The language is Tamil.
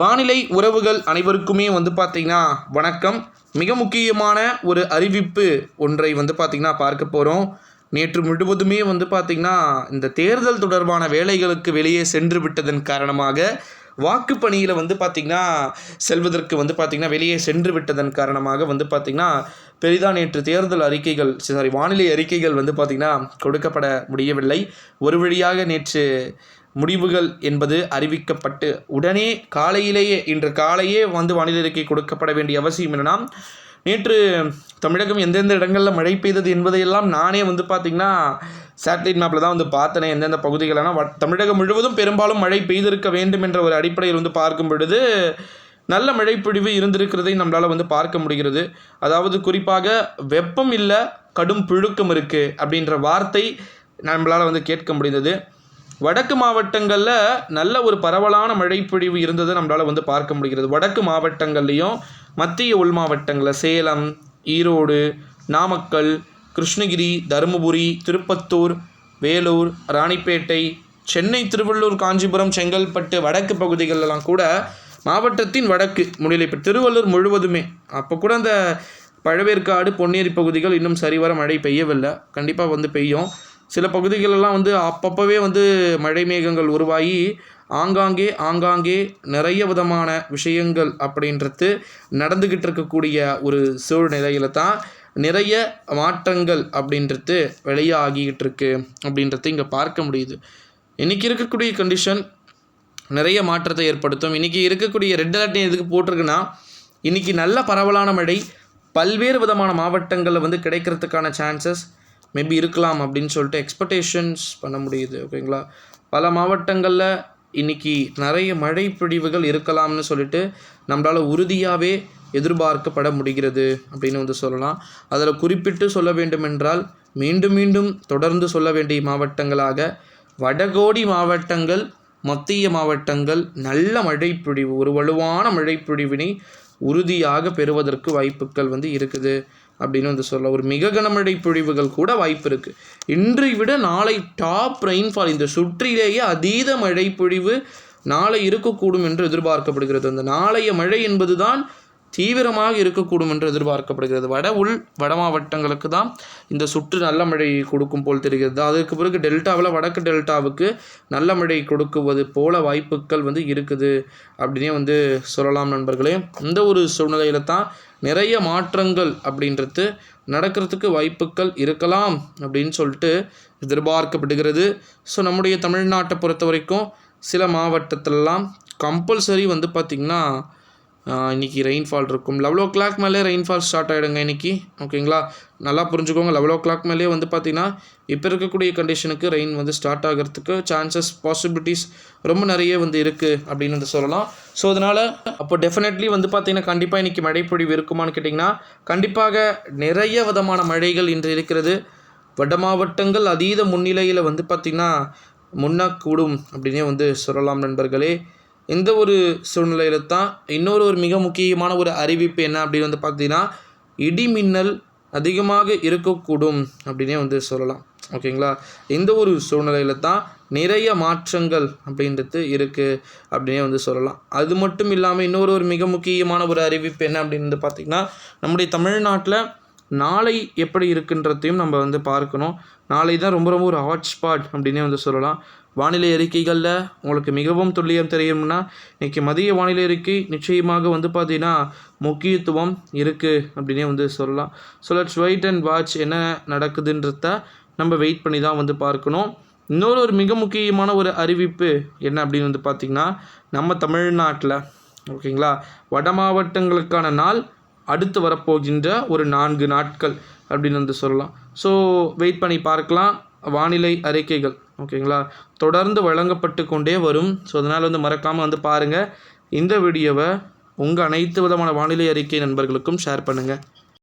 வானிலை உறவுகள் அனைவருக்குமே பார்த்தீங்கன்னா வணக்கம். மிக முக்கியமான ஒரு அறிவிப்பு ஒன்றை பார்த்தீங்கன்னா பார்க்க போகிறோம். நேற்று முழுவதுமே பார்த்தீங்கன்னா இந்த தேர்தல் தொடர்பான வேலைகளுக்கு வெளியே சென்று விட்டதன் காரணமாக வாக்குப்பணியில் பார்த்தீங்கன்னா செல்வதற்கு பார்த்தீங்கன்னா வெளியே சென்று விட்டதன் காரணமாக பார்த்தீங்கன்னா பெரிதாக நேற்று தேர்தல் அறிக்கைகள் வானிலை அறிக்கைகள் பார்த்தீங்கன்னா கொடுக்கப்பட முடியவில்லை. ஒரு வழியாக நேற்று முடிவுகள் என்பது அறிவிக்கப்பட்டு உடனே இன்று காலையே வானிலை அறிக்கை கொடுக்கப்பட வேண்டிய அவசியம் என்னென்னா, நேற்று தமிழகம் எந்தெந்த இடங்களில் மழை பெய்தது என்பதையெல்லாம் நானே பார்த்திங்கன்னா சேட்டலைட் மேப்பில் தான் பார்த்தேனே எந்தெந்த பகுதிகளெல்லாம் தமிழகம் முழுவதும் பெரும்பாலும் மழை பெய்திருக்க வேண்டும் என்ற ஒரு அடிப்படையில் பார்க்கும் பொழுது நல்ல மழைப்பொழிவு இருந்திருக்கிறதை நம்மளால் பார்க்க முடிகிறது. அதாவது குறிப்பாக வெப்பம் இல்லை கடும் புழுக்கம் இருக்குது அப்படின்ற வார்த்தை நம்மளால் கேட்க முடிந்தது. வடக்கு மாவட்டங்களில் நல்ல ஒரு பரவலான மழைப்பொழிவு இருந்தது நம்மளால் பார்க்க முடிகிறது. வடக்கு மாவட்டங்கள்லேயும் மத்திய உள் மாவட்டங்களில் சேலம், ஈரோடு, நாமக்கல், கிருஷ்ணகிரி, தருமபுரி, திருப்பத்தூர், வேலூர், ராணிப்பேட்டை, சென்னை, திருவள்ளூர், காஞ்சிபுரம், செங்கல்பட்டு வடக்கு பகுதிகளெல்லாம் கூட மாவட்டத்தின் வடக்கு முன்னிலைப்பட்டு திருவள்ளூர் முழுவதுமே அப்போ கூட அந்த பழவேற்காடு, பொன்னேரி பகுதிகள் இன்னும் சரிவர மழை பெய்யவில்லை. கண்டிப்பாக பெய்யும். சில பகுதிகளெல்லாம் அப்பப்போவே மழை மேகங்கள் உருவாகி ஆங்காங்கே நிறைய விதமான விஷயங்கள் அப்படின்றது நடந்துக்கிட்டு இருக்கக்கூடிய ஒரு சூழ்நிலையில் தான் நிறைய மாற்றங்கள் அப்படின்றது வெளியாகிக்கிட்டு இருக்கு அப்படின்றது இங்கே பார்க்க முடியுது. இன்றைக்கி இருக்கக்கூடிய கண்டிஷன் நிறைய மாற்றத்தை ஏற்படுத்தும். இன்றைக்கி இருக்கக்கூடிய ரெட் அலர்ட் எதுக்கு போட்டிருக்குன்னா, இன்றைக்கி நல்ல பரவலான மழை பல்வேறு விதமான மாவட்டங்களில் கிடைக்கிறதுக்கான சான்சஸ் மேபி இருக்கலாம் அப்படின்னு சொல்லிட்டு எக்ஸ்பெக்டேஷன்ஸ் பண்ண முடியுது. ஓகேங்களா, பல மாவட்டங்களில் இன்றைக்கி நிறைய மழை பொழிவுகள் இருக்கலாம்னு சொல்லிட்டு நம்மளால் உறுதியாகவே எதிர்பார்க்கப்பட முடிகிறது அப்படின்னு சொல்லலாம். அதில் குறிப்பிட்டு சொல்ல வேண்டுமென்றால் மீண்டும் தொடர்ந்து சொல்ல வேண்டிய மாவட்டங்களாக வடகோடி மாவட்டங்கள், மத்திய மாவட்டங்கள் நல்ல மழைப்பொழிவு, ஒரு வலுவான மழைப்பொழிவினை உறுதியாக பெறுவதற்கு வாய்ப்புகள் இருக்குது அப்படின்னு சொல்லலாம். ஒரு மிக கனமழை பொழிவுகள் கூட வாய்ப்பு இருக்குது. இன்றை விட நாளை டாப் ரெயின்ஃபால், இந்த சுற்றிலேயே அதீத மழை பொழிவு நாளை இருக்கக்கூடும் என்று எதிர்பார்க்கப்படுகிறது. அந்த நாளைய மழை என்பது தான் தீவிரமாக இருக்கக்கூடும் என்று எதிர்பார்க்கப்படுகிறது. வட மாவட்டங்களுக்கு தான் இந்த சுற்று நல்ல மழை கொடுக்கும் போல் தெரிகிறது. அதற்கு பிறகு டெல்டாவில் வடக்கு டெல்டாவுக்கு நல்ல மழை கொடுக்குவது போல வாய்ப்புகள் இருக்குது அப்படின்னே சொல்லலாம் நண்பர்களே. இந்த ஒரு சூழ்நிலையில் தான் நிறைய மாற்றங்கள் அப்படின்றது நடக்கிறதுக்கு வாய்ப்புகள் இருக்கலாம் அப்படின்னு சொல்லிட்டு எதிர்பார்க்கப்படுகிறது. ஸோ நம்முடைய தமிழ்நாட்டை பொறுத்த வரைக்கும் சில மாவட்டத்திலலாம் கம்பல்சரி பார்த்திங்கன்னா இன்றைக்கி ரெயின்ஃபால் இருக்கும். 11 o'clock மேலே ரெயின்ஃபால் ஸ்டார்ட் ஆகிடுங்க இன்றைக்கி. ஓகேங்களா, நல்லா புரிஞ்சுக்கோங்க. 11 o'clock மேலே பார்த்திங்கன்னா இப்போ இருக்கக்கூடிய கண்டிஷனுக்கு ரெயின் ஸ்டார்ட் ஆகிறதுக்கு சான்சஸ், பாசிபிலிட்டிஸ் ரொம்ப நிறைய இருக்குது அப்படின்னு சொல்லலாம். ஸோ அதனால் அப்போ டெஃபினெட்லி பார்த்திங்கன்னா கண்டிப்பாக இன்றைக்கி மழைப்பொழிவு இருக்குமான்னு கேட்டிங்கன்னா கண்டிப்பாக நிறைய விதமான மழைகள் இன்று இருக்கிறது. வட மாவட்டங்கள் அதீத முன்னிலையில் பார்த்திங்கன்னா முன்னக்கூடும் அப்படின்னே சொல்லலாம் நண்பர்களே. இந்த ஒரு சூழ்நிலையில் தான் இன்னொரு மிக முக்கியமான ஒரு அறிவிப்பு என்ன அப்படின்னு பார்த்தீங்கன்னா, இடி மின்னல் அதிகமாக இருக்கக்கூடும் அப்படின்னே சொல்லலாம். ஓகேங்களா, இந்த ஒரு சூழ்நிலையில் தான் நிறைய மாற்றங்கள் அப்படின்றது இருக்குது அப்படின்னே சொல்லலாம். அது மட்டும் இல்லாமல் இன்னொரு மிக முக்கியமான ஒரு அறிவிப்பு என்ன அப்படின்னு பார்த்திங்கன்னா, நம்முடைய தமிழ்நாட்டில் நாளை எப்படி இருக்குன்றதையும் நம்ம பார்க்கணும். நாளை தான் ரொம்ப ஒரு ஹாட்ஸ்பாட் அப்படின்னே சொல்லலாம். வானிலை அறிக்கைகளில் உங்களுக்கு மிகவும் துல்லியம் தெரியும்னா இன்றைக்கி மதிய வானிலை அறிக்கை நிச்சயமாக பார்த்திங்கன்னா முக்கியத்துவம் இருக்குது அப்படின்னே சொல்லலாம். So let's wait and watch என்ன நடக்குதுன்றத நம்ம வெயிட் பண்ணி தான் பார்க்கணும். இன்னொரு மிக முக்கியமான ஒரு அறிவிப்பு என்ன அப்படின்னு பார்த்திங்கன்னா, நம்ம தமிழ்நாட்டில் ஓகேங்களா வட மாவட்டங்களுக்கான நாள் அடுத்து வரப்போகின்ற ஒரு 4 நாட்கள் அப்படின்னு சொல்லலாம். ஸோ வெயிட் பண்ணி பார்க்கலாம். வானிலை அறிக்கைகள் ஓகேங்களா தொடர்ந்து வழங்கப்பட்டு கொண்டே வரும். ஸோ அதனால் மறக்காமல் பாருங்கள். இந்த வீடியோவை உங்கள் அனைத்து விதமான வானிலை அறிக்கை நண்பர்களுக்கும் ஷேர் பண்ணுங்கள்.